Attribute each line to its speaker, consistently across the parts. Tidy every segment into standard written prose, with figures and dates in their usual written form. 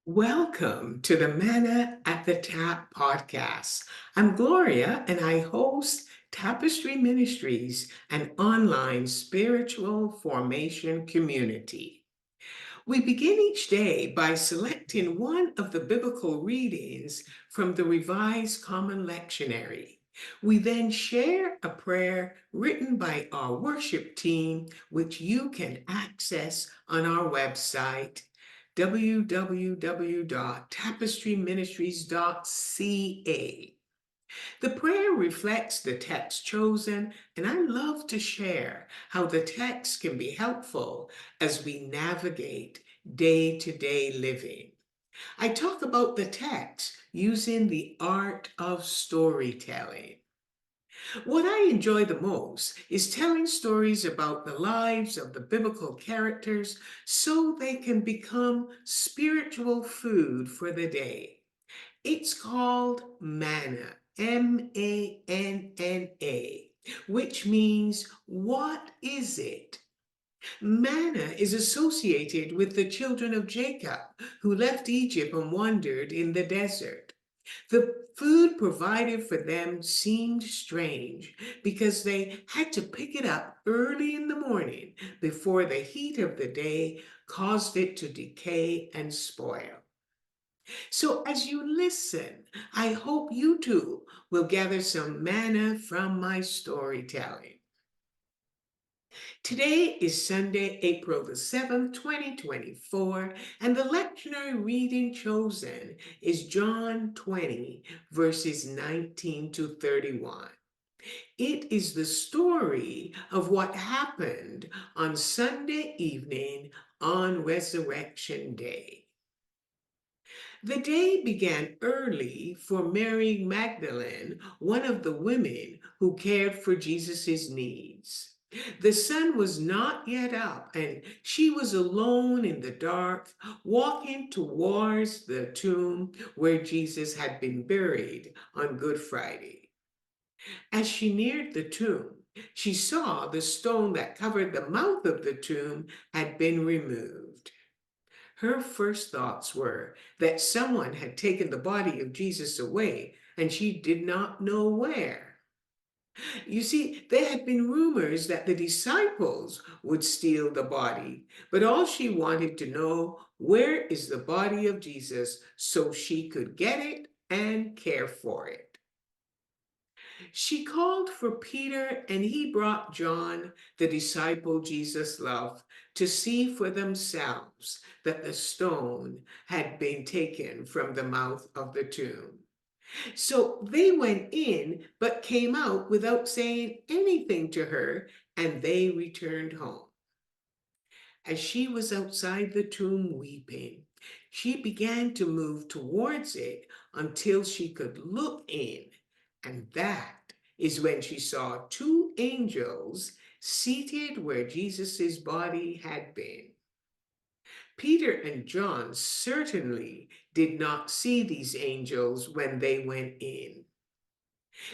Speaker 1: Welcome to the Manna at the Tap podcast. I'm Gloria and I host Tapestry Ministries, an online spiritual formation community. We begin each day by selecting one of the biblical readings from the Revised Common Lectionary. We then share a prayer written by our worship team, which you can access on our website, www.tapestryministries.ca. The prayer reflects the text chosen, and I love to share how the text can be helpful as we navigate day to day living. I talk about the text using the art of storytelling. What I enjoy the most is telling stories about the lives of the biblical characters so they can become spiritual food for the day. It's called Manna, Manna, which means what is it? Manna is associated with the children of Jacob who left Egypt and wandered in the desert. The food provided for them seemed strange because they had to pick it up early in the morning before the heat of the day caused it to decay and spoil. So, as you listen, I hope you too will gather some manna from my storytelling. Today is Sunday, April the 7th, 2024, and the lectionary reading chosen is John 20, verses 19 to 31. It is the story of what happened on Sunday evening on Resurrection Day. The day began early for Mary Magdalene, one of the women who cared for Jesus' needs. The sun was not yet up, and she was alone in the dark, walking towards the tomb where Jesus had been buried on Good Friday. As she neared the tomb, she saw the stone that covered the mouth of the tomb had been removed. Her first thoughts were that someone had taken the body of Jesus away and she did not know where. You see, there had been rumors that the disciples would steal the body, but all she wanted to know, where is the body of Jesus so she could get it and care for it. She called for Peter, and he brought John, the disciple Jesus loved, to see for themselves that the stone had been taken from the mouth of the tomb. So they went in, but came out without saying anything to her, and they returned home. As she was outside the tomb weeping, she began to move towards it until she could look in, and that is when she saw two angels seated where Jesus' body had been. Peter and John certainly did not see these angels when they went in.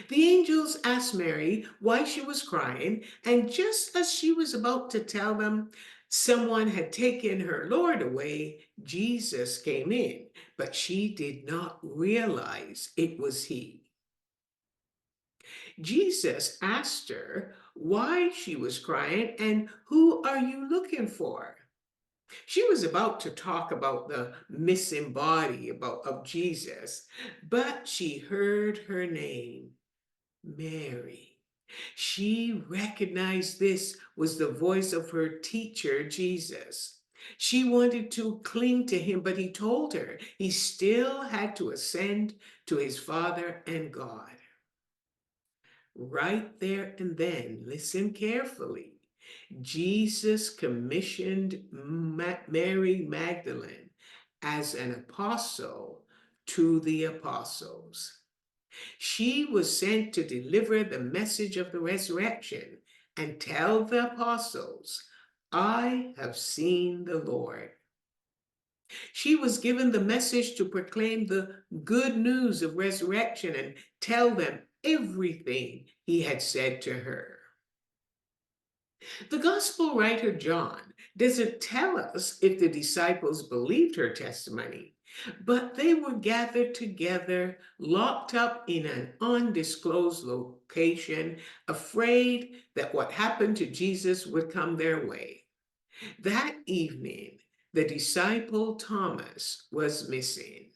Speaker 1: The angels asked Mary why she was crying, and just as she was about to tell them someone had taken her Lord away, Jesus came in, but she did not realize it was he. Jesus asked her why she was crying and who are you looking for? She was about to talk about the missing body of Jesus, but she heard her name, Mary. She recognized this was the voice of her teacher, Jesus. She wanted to cling to him, but he told her he still had to ascend to his Father and God. Right there and then, listen carefully. Jesus commissioned Mary Magdalene as an apostle to the apostles. She was sent to deliver the message of the resurrection and tell the apostles, I have seen the Lord. She was given the message to proclaim the good news of resurrection and tell them everything he had said to her. The gospel writer John doesn't tell us if the disciples believed her testimony, But they were gathered together, locked up in an undisclosed location, afraid that what happened to Jesus would come their way. That evening, the disciple Thomas was missing.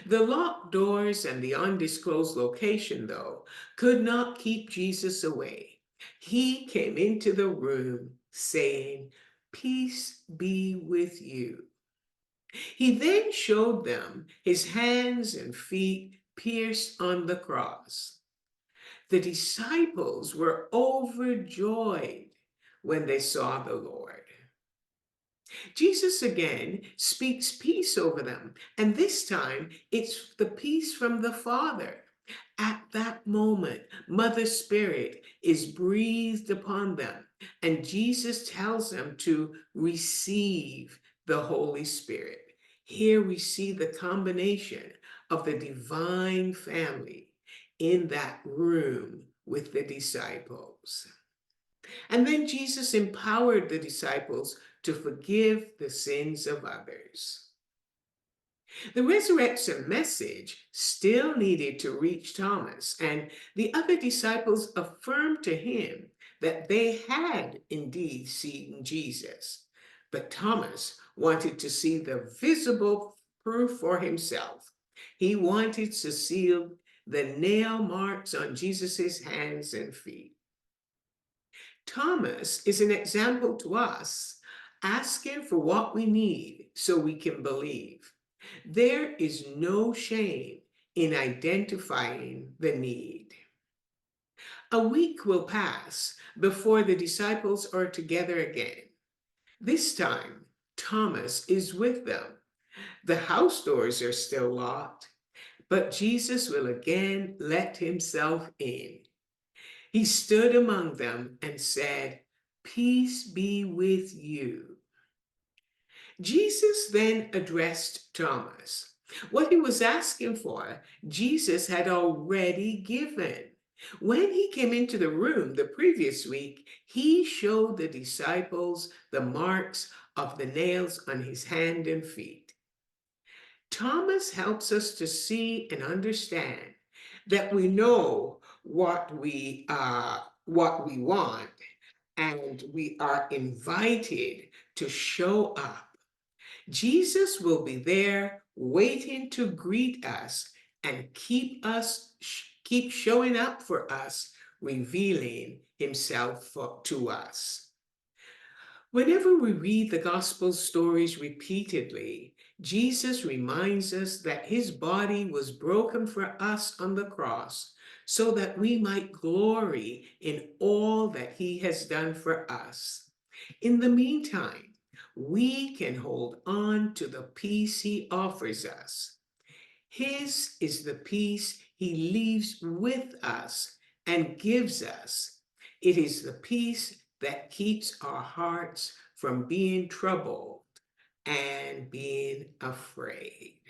Speaker 1: The locked doors and the undisclosed location, though, could not keep Jesus away. He came into the room saying, "Peace be with you." He then showed them his hands and feet pierced on the cross. The disciples were overjoyed when they saw the Lord. Jesus again speaks peace over them, and this time it's the peace from the Father. At that moment, Mother Spirit is breathed upon them, and Jesus tells them to receive the Holy Spirit. Here we see the combination of the divine family in that room with the disciples. And then Jesus empowered the disciples to forgive the sins of others. The resurrection message still needed to reach Thomas, and the other disciples affirmed to him that they had indeed seen Jesus. But Thomas wanted to see the visible proof for himself. He wanted to see the nail marks on Jesus' hands and feet. Thomas is an example to us, asking for what we need so we can believe. There is no shame in identifying the need. A week will pass before the disciples are together again. This time, Thomas is with them. The house doors are still locked, but Jesus will again let himself in. He stood among them and said, "Peace be with you." Jesus then addressed Thomas. What he was asking for, Jesus had already given. When he came into the room the previous week, he showed the disciples the marks of the nails on his hand and feet. Thomas helps us to see and understand that we know what we want, and we are invited to show up. Jesus will be there waiting to greet us and keep showing up for us, revealing himself to us. Whenever we read the gospel stories repeatedly, Jesus reminds us that his body was broken for us on the cross so that we might glory in all that he has done for us. In the meantime, we can hold on to the peace he offers us. His is the peace he leaves with us and gives us. It is the peace that keeps our hearts from being troubled and being afraid.